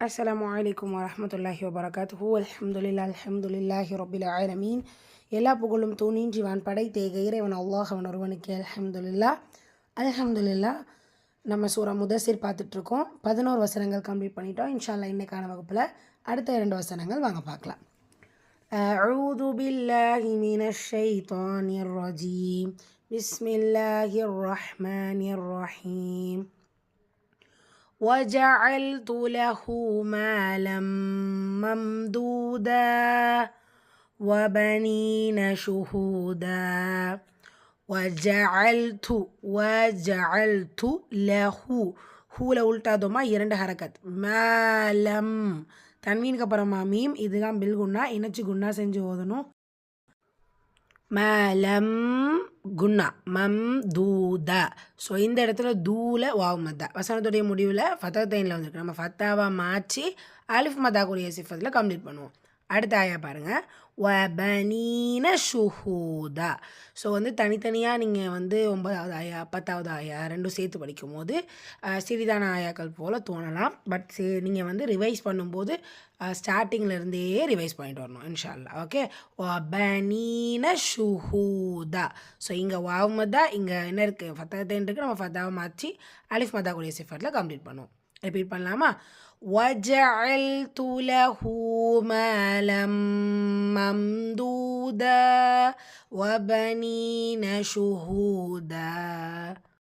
அஸ்ஸலாமு அலைக்கும் வரஹ்மத்துல்லாஹி வபரகாத்துஹு. அல்ஹம்துலில்லாஹி ரப்பில் ஆலமீன். எல்லா புகழும் தூணின்றி வான் படைத்தேக இறைவன் அல்லாஹ் அவன் ஒருவனுக்கு அல்ஹம்துலில்லாஹ். நம்ம சூரா முதஸிர் பார்த்துட்ருக்கோம். 11 வசனங்கள் கம்ப்ளீட் பண்ணிட்டோம். இன்ஷா அல்லாஹ் இன்னைக்கான வகுப்பில் அடுத்த 2 வசனங்கள் வாங்க பார்க்கலாம். அஊது பில்லாஹி மினஷ் ஷைத்தானிர் ரஜீம். பிஸ்மில்லாஹிர் ரஹ்மானிர் ரஹீம். وجعلت له مالا ممدودا وبنين شهودا وجعلت له ஹூல உல்டாதோமா 2 ஹரக்கத் மேலம் தன்வீனுக்கு அப்புறமா மீம் இதுதான் பில் குன்னா இணைச்சி குன்னா செஞ்சு ஓதணும். மேலம் குன்னா மம் தூத. ஸோ இந்த இடத்துல தூல வாவ் மத்தா வசனத்துடைய முடிவில் ஃபத்தத்தைனில் வந்துருக்கு. நம்ம ஃபத்தாவை மாற்றி அலிஃப் மத்தாக்குரிய சிஃபத்தில் கம்ப்ளீட் பண்ணுவோம். அடுத்த ஆயா பாருங்கள். வபனீன ஷுஹூதா. ஸோ தனித்தனியாக நீங்கள் 9வது ஆயா 10வது ஆயா ரெண்டும் சேர்த்து படிக்கும் போது சிறிதான ஆயாக்கள் போல் தோணலாம். பட் நீங்கள் ரிவைஸ் பண்ணும்போது ஸ்டார்டிங்லேருந்தே ரிவைஸ் பண்ணிட்டு வரணும் இன்ஷா அல்லாஹ். ஓகே. வபனீன ஷுஹூதா. ஸோ இங்கே வாவ் மத்தா இங்கே என்ன இருக்குது ஃபத்தத்தைன் இருக்குது. நம்ம ஃபத்தாவை மாற்றி அலிஃப் மத்தாக்குரிய சிஃபத்தில் கம்ப்ளீட் பண்ணுவோம். ரிப்பீட் பண்ணலாமா? وجعلت له مالا ممدودا وبنين شهودا